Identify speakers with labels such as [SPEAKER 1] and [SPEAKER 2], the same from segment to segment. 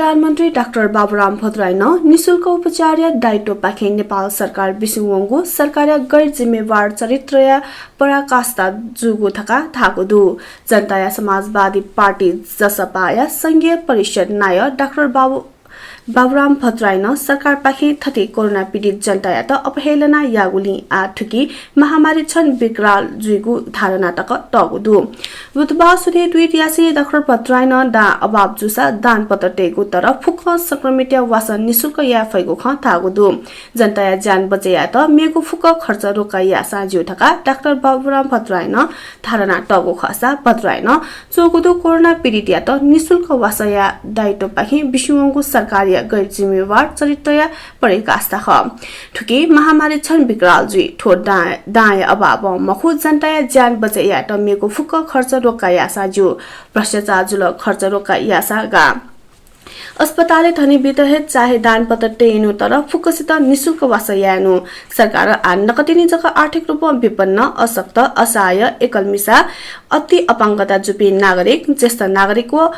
[SPEAKER 1] प्रधानमन्त्री डाक्टर बाबुराम भट्टराई निशुल्क उपचार दायित्व पाखे नेपाल सरकार बिसुवंगु सरकार गैर जिम्मेवार चरित्र पराकाष्ठा जुगु थका थागुदु जनता समाजवादी पार्टी जसपा संघीय परिषद नाय डाक्टर बाबुराम भट्टराई सरकार पाखे थते कोरोना पीडित जनता अपहेलना यागुली आठुकी महामारी छन् विकराल जुगु धारणा तक टगुदु बुधबार सुधे ट्वीट यासी डाक्टर भट्टराई दा अभाव जुसा दान पत्र टेगु तर फुक संक्रमित वासन निशुल्क या फैगु ख थागुदु जनता ज्यान बचेया त मेगु फुक खर्च रोकाइया साज्यु थका डाक्टर बाबुराम भट्टराई धारणा टगु खसा भट्टराई चोगुदु कोरोना पीडित या त निशुल्क वासया दायित्व पाखे विश्वंगु सरकारी गैर जिम्मेवार चरित्र परेकाष्ठा ख ठुकी महामारी छन् विकराल जुई ठो दाय अभाव मखु जनता ज्यान बचेया त मेगु फुक खर्च रोकाया साज्यु भ्रष्टाचार जुल खर्च रोकाया सागा अस्पतालले धनी वितरित चाहे दान पत्र टेनु तर फुकसित निशुल्क वासयानु सरकार नकतिनी जग आर्थिक रूपमा विपन्न अशक्त असहाय एकलमिसा अति अपाङ्गता जुपी नागरिक ज्येष्ठ नागरिकको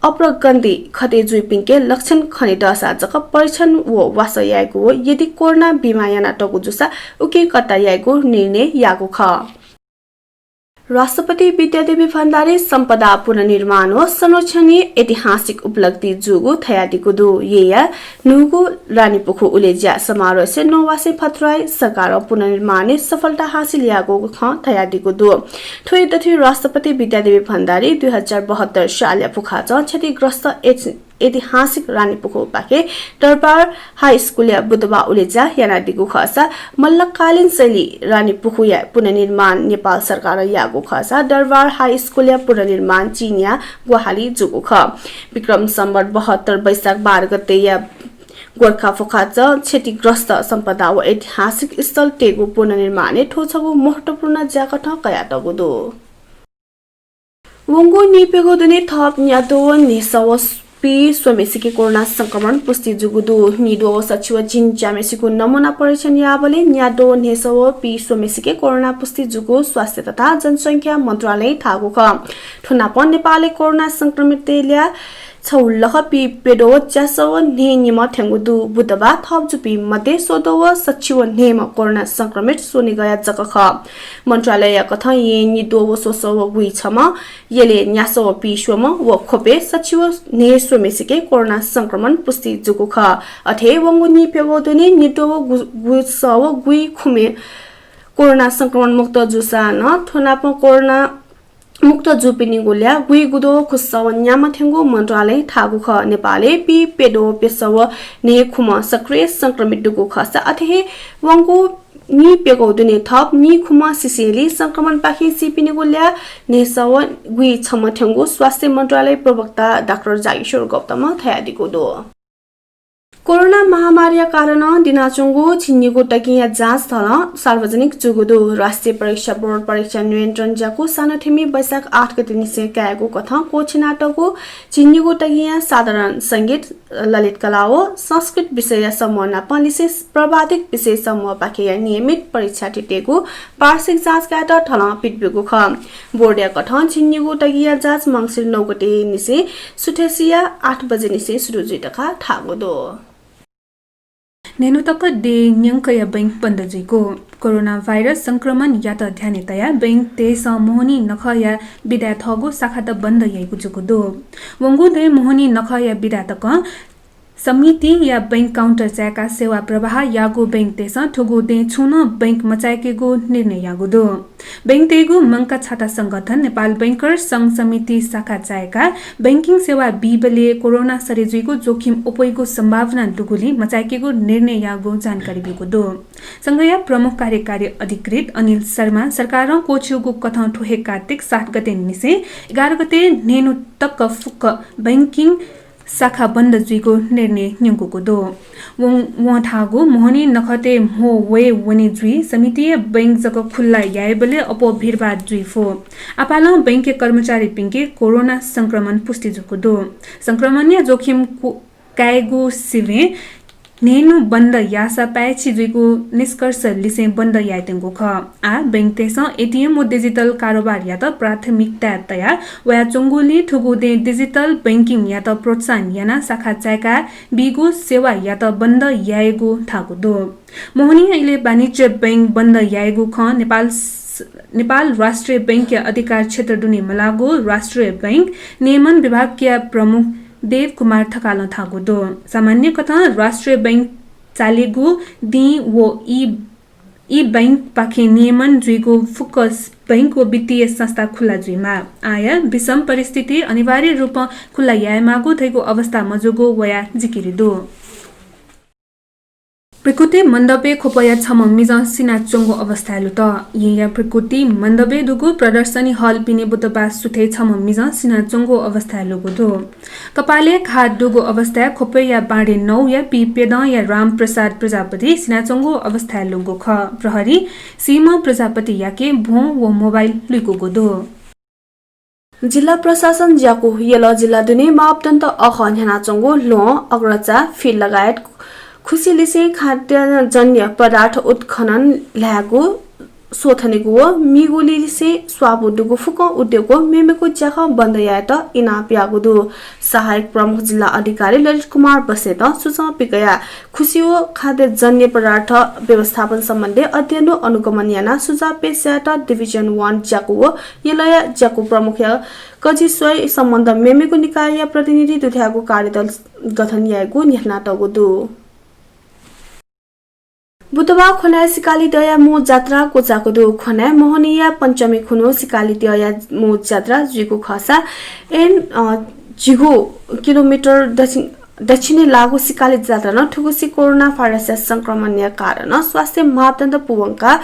[SPEAKER 1] अप्रगन्दी खते जुइपिङके लक्षण खने दशा जक परीक्षण वो वासयाको हो यदि कोरोना बिमा याना टगु जुसा उके कता याको निर्णय याको ख राष्ट्रपति विद्यादेवी भण्डारी सम्पदा पुनर्निर्माण हो संरक्षणीय ऐतिहासिक उपलब्धि जुगु थयादिको दु येया नुगु रानीपुखु उलेज्या समारोह से नौवासे भट्टराई सरकार पुनर्निर्माण सफलता हासिल यागो ख थयादिको दु थोय तथि राष्ट्रपति विद्यादेवी भण्डारी 2072 साल पुखा क्षतिग्रस्त ऐतिहासिक रानीपुखु पाखे दरबार हाई स्कूल या बुधबा उलेजा याना दिगु खसा मल्लकालीन शैली रानीपुखु या पुनर्निर्माण नेपाल सरकार यागु खसा दरबार हाई स्कूल या पुनर्निर्माण चीनिया गुवाहाटी जुगु ख विक्रम सम्वत 72 वैशाख 12 गते या गोर्खा फोखाच क्षतिग्रस्त सम्पदा व ऐतिहासिक स्थल टेगु पुनर्निर्माण ठोछगु महत्वपूर्ण ज्याकठ कयाटगु दो वंगु निपेगु दुने थप न्यादो निसवस पी स्वमेसिके कोरोना संक्रमण पुष्टि जुगुदु निदो सचिव जिन जामेसिको नमूना परीक्षण याबले न्यादो नेसव पी स्वमेसिके कोरोना पुष्टि जुगु स्वास्थ्य तथा जनसंख्या मन्त्रालय थागु ख ठुनापन नेपालले कोरोना संक्रमित तेल्या छौलह पी पेडो च्यासव ने निम ठेंगुदु बुधबा थप जुपी मध्ये सोदव सचिव नेम कोरोना संक्रमित सोनि गया जक ख मन्त्रालय कथा ये निदो सोसव गुइ छम येले न्यासव पी स्वम व खोपे सचिव ने स्वमेसिके कोरोना संक्रमण पुष्टि जुगु ख अथे वंगु नि पेगो दुने निदो गुसव गुइ खुमे कोरोना संक्रमण मुक्त जुसा न ठुनाप कोरोना मुक्त जुपिनी गोल्या गुइ गुदो खुसव न्याम थेंगु मन्त्रालय थागु ख नेपालले पी पेडो पेसव ने खुम सक्रिय संक्रमित दुगु खसा अथे वंगु नि पेगो दुने थप नि खुम सिसेली संक्रमण पाखि सिपिनी गोल्या नेसव गुइ छम थेंगु स्वास्थ्य मन्त्रालय प्रवक्ता डाक्टर जागेश्वर गौतम थयादिको दो कोरोना महामारी कारण दिनाचुङ्गु छिन्निगु टकिया जाँच थन सार्वजनिक जुगुदु राष्ट्रिय परीक्षा बोर्ड परीक्षा नियन्त्रण जाको सानोथेमी वैशाख 8 गते निश्चय कायगु कथा कोछिनाटको छिन्निगु टकिया साधारण संगीत ललित कला हो संस्कृत विषय समूह नपलिसे प्रवाधिक विषय समूह पाखे नियमित परीक्षा टिटेगु वार्षिक जाँच काट थन पिटबेगु ख बोर्ड या कथा छिन्निगु टकिया जाँच मंसिर 9 गते निसे सुठेसिया 8 बजे निसे सुरु जुइटका थागुदो
[SPEAKER 2] नेनुतक डे न्यंकया बैंक पन्दजीको कोरोना भाइरस संक्रमण या त ध्यानतया बैंक तेस मोहनी नखया बिदा थगो शाखा त बन्द याइको जुगुदो वंगु दे मोहनी नखया बिदा तक समिति या बैंक काउन्टर च्याका सेवा प्रवाह यागो बैंक तेस ठुगु दे छुन बैंक मचाएकेगो निर्णय यागुदो बैंक तेगु मंका छाता संगठन नेपाल बैंकर संघ समिति शाखा च्याका बैंकिङ सेवा बिबले कोरोना सरेजुइको जोखिम उपयोगको सम्भावना दुगुली मचाएकेगो निर्णय यागो जानकारी बिगुदो संघया प्रमुख कार्यकारी अधिकृत अनिल शर्मा सरकार कोचियोगो कथा ठोहे कार्तिक 7 गते निसे 11 गते नेनु तक फुक बैंकिङ शाखा बन्द जुइको निर्णय न्युगुको दो वहाँ थागो मोहनी नखते हो वे वनी जुई समितिय बैंक जग खुल्ला याएबले अपो भिडभाड जुई फो आपाला बैंक के कर्मचारी पिंके कोरोना संक्रमण पुष्टि जुको दो संक्रमणीय जोखिम कायगो सिवे नेनु बन्द यासा पाएछि जुइको निष्कर्ष लिसे बन्द याइतेंगो ख आ बैंक तेस एटीएम व डिजिटल कारोबार या त प्राथमिकता तया वा चंगुली ठुगुदे डिजिटल बैंकिङ या त प्रोत्साहन याना शाखा चायका बिगो सेवा या त बन्द याएको थागो दो मोहनी अहिले वाणिज्य बैंक बन्द याएको ख नेपाल राष्ट्रिय बैंक के अधिकार क्षेत्र दुनी मलागो राष्ट्रिय बैंक नियमन विभाग के प्रमुख देव कुमार थकाल थागो दो सामान्य कथा राष्ट्रिय बैंक चालेगो दी वो ई बैंक पाखे नियमन जुइगो फोकस बैंक व वित्तीय संस्था खुला जुइमा आया विषम परिस्थिति अनिवार्य रूपमा खुला यायमागो थैको अवस्था मजोगो वया जिकिरि दो प्रकृति मण्डपे खोपया छम मिज सिना चोंगो अवस्था लु त या प्रकृति मण्डपे दुगो प्रदर्शनी हल पिने बुतबा सुथे छम मिज सिना चोंगो अवस्था लुगो दो कपाले खाद दुगो अवस्था खोपया बाडे 9 या पिपेद या राम प्रसाद प्रजापति सिना चोंगो अवस्था लुगो ख प्रहरी सीमा प्रजापति याके भो व मोबाइल लुगो दो
[SPEAKER 1] जिल्ला प्रशासन ज्याको यला जिल्ला दुने मापदण्ड अखन्याना चोंगो लो अग्रचा फिल लगायत खुसीलिसे खाद्यजन्य पदार्थ उत्खनन ल्यागो सोथनेगो मिगुलिसे स्वाबुदुगो फुको उद्योगको मेमेको ज्याख बन्द यात इना प्यागुदु सहायक प्रमुख जिल्ला अधिकारी ललित कुमार बसेत सूचना पिकया खुसियो खाद्यजन्य पदार्थ व्यवस्थापन सम्बन्धी अध्ययन अनुगमन याना सुझाव पेशयात डिभिजन 1 ज्याको यलया ज्याको प्रमुख कजिसय सम्बन्ध मेमेको निकाय प्रतिनिधि दुथ्याको कार्यदल गठन यागो न्यानाटगुदु बुधबार खोना सिकाली दया मो जात्रा कोचाको दो खोना मोहनिया पञ्चमी खुनो सिकाली दया मो जात्रा जुको खसा एन जिगो किलोमिटर दक्षिणी लागु सिकाली जात्रा न ठुकुसी कोरोना भाइरस संक्रमण कारण स्वास्थ्य मापदण्ड पुवंका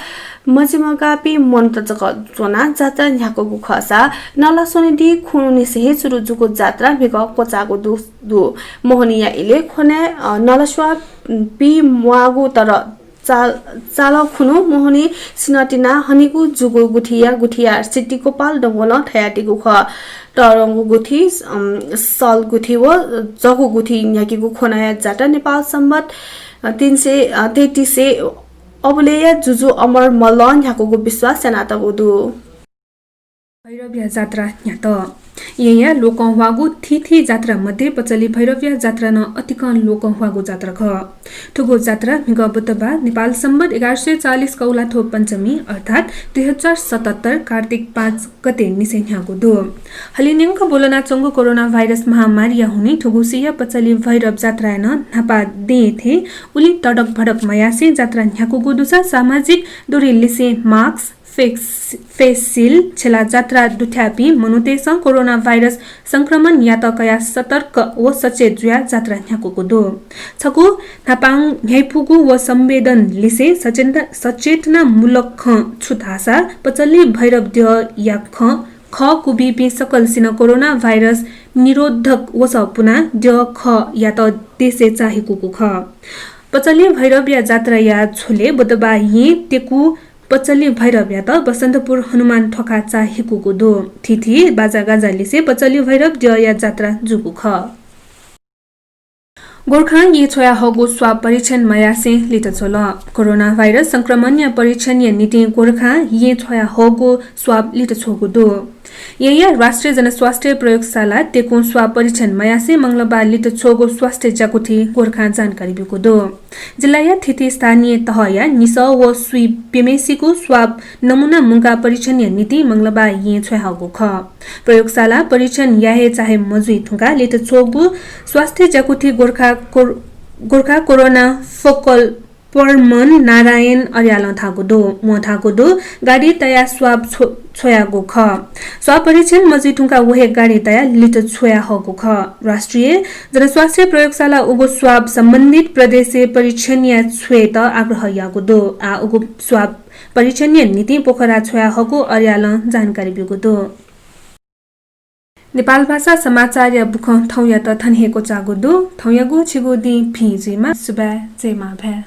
[SPEAKER 1] मजिमगापी मन्त्रजक जोना जात्रा न्याको खसा नला सोनेदी खुनुनी सहे सुरु जुको जात्रा भेग कोचाको दो मोहनिया इले खोना नलस्वा पी मुआगु तर चाल खुनु मोहनी सिनटिना हनिगु जुगु गुठिया सिटी गोपाल डंगोल थयाटिगु ख तरंगु गुठी सल गुठी व जगु गुठी न्याकिगु खोनाया जाटा नेपाल सम्बत 333 से अबलेया जुजु अमर मल्ल न्याकुगु विश्वास सेनातगु दु
[SPEAKER 2] भैरव्य जात्रा न्यात यहाँ लोकवागु थिथि जात्रा मध्ये पचली भैरव्य जात्रा न अतिकन लोकवागु जात्रा ख ठुगो जात्रा मिगबतबा नेपाल सम्बत 1140 कौलाथो पञ्चमी अर्थात 2077 कार्तिक 5 गते निसेन्यागु दो हलिनेंक बोलना चंगो कोरोना भाइरस महामारी हुने ठुगुसिया पचली भैरव जात्रा न नापा दे थे उली तडक भडक मयासे जात्रा न्याकुगु दुसा सामाजिक दूरी लिसे मास्क फेस सील छेला जात्रा दुथ्यापी मनुतेस कोरोना भाइरस संक्रमण या त कया सतर्क व सचेत जुया जात्रा न्याकुको दो छकु नापाङ न्याइपुगु व संवेदन लिसे सचेतना मूलक ख छुतासा पचल्ली भैरव द या ख कुबीपी सकल सिन कोरोना भाइरस निरोधक वस पुना द ख या त देशे चाहेको ख पचल्ली भैरव या जात्रा या छोले बुधबा हि तेकु पचल्ली भैरव या त बसन्तपुर हनुमान ठोका चाहेको दो थिथि बाजा गाजा लिसे पचल्ली भैरव द या जात्रा जुगु ख गोर्खा ये छोया हगो स्वाब परीक्षण मयासे लिट छोल कोरोना भाइरस संक्रमण या परीक्षण या नीति गोर्खा ये छोया हगो स्वाब लिट छोगु दो यया राष्ट्रिय जनस्वास्थ्य प्रयोगशाला तेको स्वाब परीक्षण मयासे मंगलबार लिट छोगो स्वास्थ्य जागुथि गोर्खा जानकारी बिको दो जिल्लाया थिति स्थानीय तहया निस व सुई पेमेसीको स्वाब नमुना मुंगा परीक्षण या नीति मंगलबार ये छोया हगो ख प्रयोगशाला परीक्षण याहे चाहे मजुई थुका लिट छोगो स्वास्थ्य जागुथि गोर्खा कोरोना फोकल परमन नारायण अर्याल थागो दो गाडी तया स्वाब छोयागो ख स्वाब परीक्षण मजिठुङका वहे गाडी तया लिट छोया हगो ख राष्ट्रिय जनस्वास्थ्य प्रयोगशाला उगो स्वाब सम्बन्धित प्रदेशीय परीक्षण या छुए त आग्रह यागो दो आ उगो स्वाब परीक्षण या नीति पोखरा छोया हगो अर्याल जानकारी बिगो दो नेपाल भाषा समाचार या बुख थौया त थन्हेको चागो दो थौयागो छिगो दि फिजिमा सुबा जेमा भे